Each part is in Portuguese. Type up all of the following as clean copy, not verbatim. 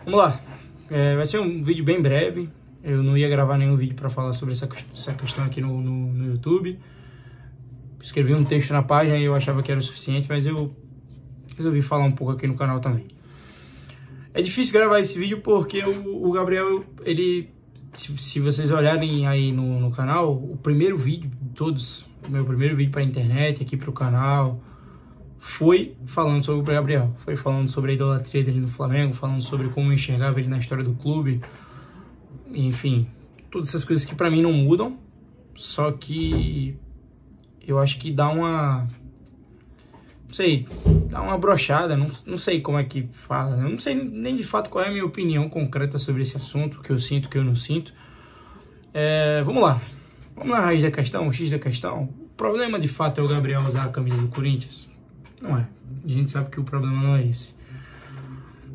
Vamos lá, vai ser um vídeo bem breve. Eu não ia gravar nenhum vídeo para falar sobre essa questão aqui no YouTube. Escrevi um texto na página e eu achava que era o suficiente, mas eu resolvi falar um pouco aqui no canal também. É difícil gravar esse vídeo porque o Gabriel, ele, se vocês olharem aí no canal, o primeiro vídeo de todos, o meu primeiro vídeo para a internet, aqui para o canal, foi falando sobre o Gabriel, foi falando sobre a idolatria dele no Flamengo, falando sobre como eu enxergava ele na história do clube, enfim, todas essas coisas que pra mim não mudam, só que eu acho que dá uma, não sei, dá uma brochada, não sei como é que fala, eu não sei nem de fato qual é a minha opinião concreta sobre esse assunto, o que eu sinto, o que eu não sinto. Vamos lá, vamos na raiz da questão, o X da questão. O problema de fato é o Gabriel usar a camisa do Corinthians? Não é. A gente sabe que o problema não é esse.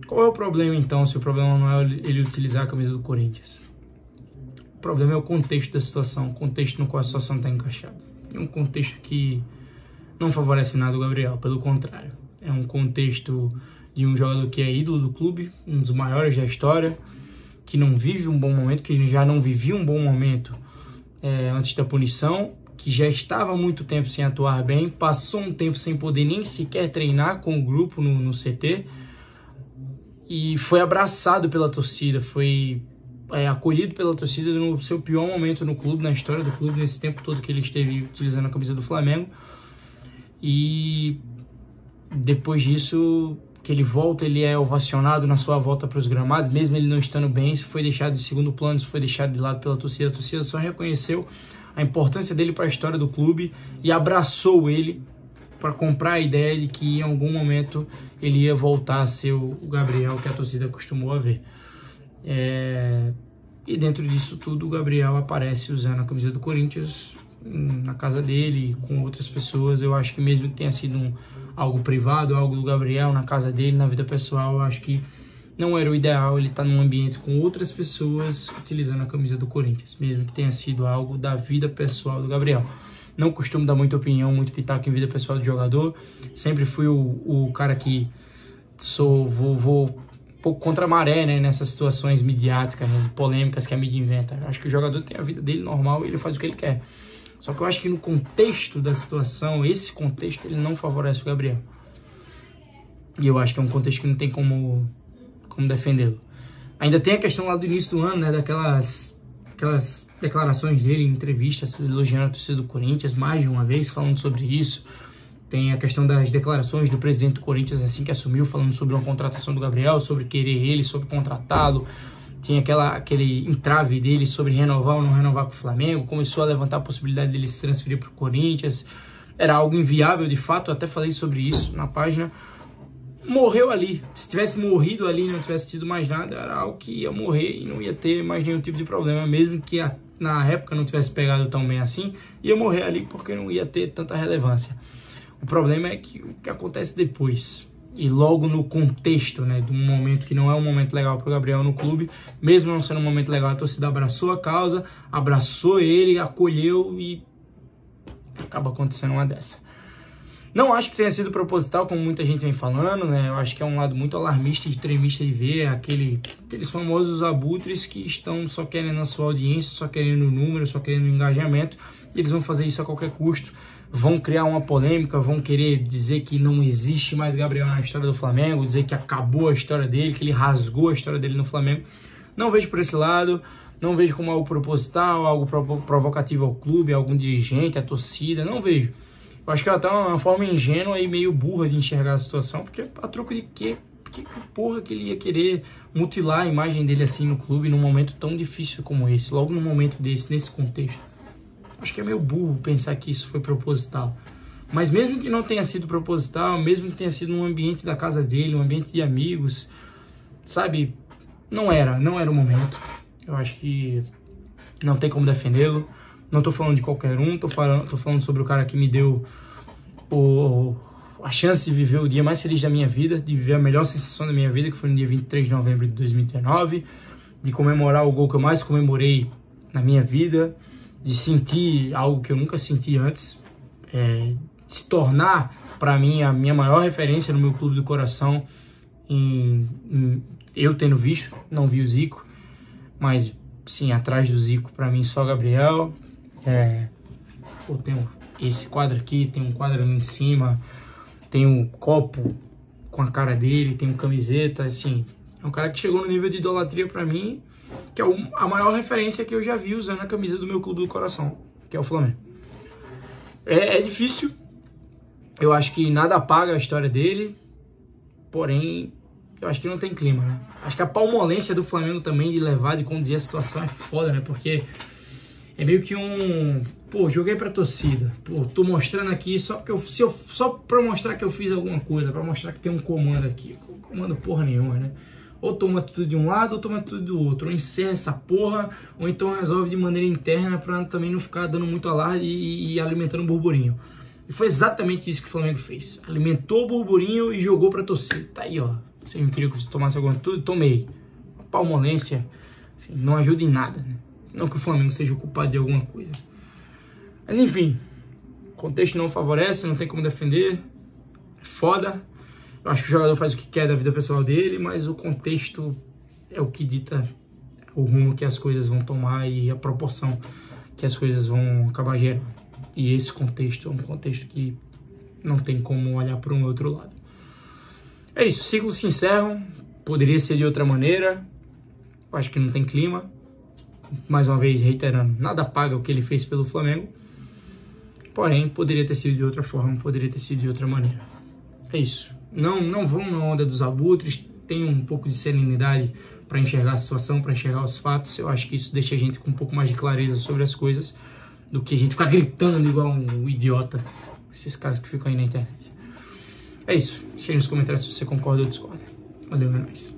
Qual é o problema então, se o problema não é ele utilizar a camisa do Corinthians? O problema é o contexto da situação, o contexto no qual a situação está encaixada. É um contexto que não favorece nada o Gabriel, pelo contrário. É um contexto de um jogador que é ídolo do clube, um dos maiores da história, que não vive um bom momento, que já não vivia um bom momento antes da punição, que já estava há muito tempo sem atuar bem, passou um tempo sem poder nem sequer treinar com o grupo no CT, e foi abraçado pela torcida, foi acolhido pela torcida no seu pior momento no clube, na história do clube, nesse tempo todo que ele esteve utilizando a camisa do Flamengo. E depois disso, que ele volta, ele é ovacionado na sua volta para os gramados, mesmo ele não estando bem. Isso foi deixado de segundo plano, isso foi deixado de lado pela torcida. A torcida só reconheceu a importância dele para a história do clube e abraçou ele para comprar a ideia de que em algum momento ele ia voltar a ser o Gabriel que a torcida acostumou a ver. E dentro disso tudo, o Gabriel aparece usando a camisa do Corinthians na casa dele, com outras pessoas. Eu acho que mesmo que tenha sido algo privado, algo do Gabriel na casa dele, na vida pessoal, eu acho que não era o ideal ele estar num ambiente com outras pessoas utilizando a camisa do Corinthians, mesmo que tenha sido algo da vida pessoal do Gabriel. Não costumo dar muita opinião, muito pitaco em vida pessoal do jogador. Sempre fui o cara que vou um pouco contra a maré, né, nessas situações midiáticas, né, polêmicas que a mídia inventa. Eu acho que o jogador tem a vida dele normal e ele faz o que ele quer. Só que eu acho que no contexto da situação, esse contexto, ele não favorece o Gabriel. E eu acho que é um contexto que não tem como defendê-lo. Ainda tem a questão lá do início do ano, né, aquelas declarações dele em entrevistas, elogiando a torcida do Corinthians, mais de uma vez, falando sobre isso. Tem a questão das declarações do presidente do Corinthians, assim que assumiu, falando sobre uma contratação do Gabriel, sobre querer ele, sobre contratá-lo. Tinha aquele entrave dele sobre renovar ou não renovar com o Flamengo. Começou a levantar a possibilidade dele se transferir para o Corinthians. Era algo inviável, de fato. Eu até falei sobre isso na página. Morreu ali. Se tivesse morrido ali e não tivesse tido mais nada, era algo que ia morrer e não ia ter mais nenhum tipo de problema. Mesmo que na época não tivesse pegado tão bem assim, ia morrer ali porque não ia ter tanta relevância. O problema é que o que acontece depois, e logo no contexto, né, de um momento que não é um momento legal para o Gabriel no clube, mesmo não sendo um momento legal, a torcida abraçou a causa, abraçou ele, acolheu e acaba acontecendo uma dessa. Não acho que tenha sido proposital, como muita gente vem falando, né? Eu acho que é um lado muito alarmista e extremista de ver aqueles famosos abutres que estão só querendo a sua audiência, só querendo o número, só querendo o engajamento, e eles vão fazer isso a qualquer custo. Vão criar uma polêmica, vão querer dizer que não existe mais Gabriel na história do Flamengo, dizer que acabou a história dele, que ele rasgou a história dele no Flamengo. Não vejo por esse lado, não vejo como algo proposital, algo provocativo ao clube, a algum dirigente, a torcida, não vejo. Eu acho que ela tá uma forma ingênua e meio burra de enxergar a situação, porque a troco de quê? Que porra que ele ia querer mutilar a imagem dele assim no clube num momento tão difícil como esse, logo num momento desse, nesse contexto. Acho que é meio burro pensar que isso foi proposital. Mas mesmo que não tenha sido proposital, mesmo que tenha sido num ambiente da casa dele, um ambiente de amigos, sabe? Não era o momento. Eu acho que não tem como defendê-lo. Não tô falando de qualquer um, tô falando sobre o cara que me deu a chance de viver o dia mais feliz da minha vida, de viver a melhor sensação da minha vida, que foi no dia 23 de novembro de 2019, de comemorar o gol que eu mais comemorei na minha vida, de sentir algo que eu nunca senti antes, se tornar, para mim, a minha maior referência no meu clube do coração, eu tendo visto, não vi o Zico, mas sim, atrás do Zico, pra mim, só Gabriel. Pô, tem esse quadro aqui, tem um quadro ali em cima, tem um copo com a cara dele, tem um camiseta, assim, é um cara que chegou no nível de idolatria pra mim, que é a maior referência que eu já vi usando a camisa do meu clube do coração, que é o Flamengo. É difícil, eu acho que nada apaga a história dele, porém, eu acho que não tem clima, né? Acho que a palmolência do Flamengo também de levar, de conduzir a situação é foda, né? Porque é meio que pô, joguei pra torcida, pô, tô mostrando aqui só pra mostrar que eu fiz alguma coisa, pra mostrar que tem um comando aqui. Comando porra nenhuma, né? Ou toma tudo de um lado ou toma tudo do outro, ou encerra essa porra, ou então resolve de maneira interna pra também não ficar dando muito alarde e alimentando um burburinho. E foi exatamente isso que o Flamengo fez. Alimentou o burburinho e jogou pra torcida. Tá aí, ó. Vocês não queriam que eu tomasse alguma coisa? Tomei. A palmolência assim, não ajuda em nada, né? Não que o Flamengo seja o culpado de alguma coisa. Mas enfim, o contexto não favorece, não tem como defender. É foda. Eu acho que o jogador faz o que quer da vida pessoal dele, mas o contexto é o que dita o rumo que as coisas vão tomar e a proporção que as coisas vão acabar gerando. E esse contexto é um contexto que não tem como olhar para um outro lado. É isso, ciclos se encerram, poderia ser de outra maneira, eu acho que não tem clima. Mais uma vez, reiterando, nada paga o que ele fez pelo Flamengo, porém, poderia ter sido de outra forma, poderia ter sido de outra maneira. É isso, não vão na onda dos abutres, tenham um pouco de serenidade para enxergar a situação, para enxergar os fatos. Eu acho que isso deixa a gente com um pouco mais de clareza sobre as coisas, do que a gente ficar gritando igual um idiota, esses caras que ficam aí na internet. É isso, deixa aí nos comentários se você concorda ou discorda. Valeu, é nóis.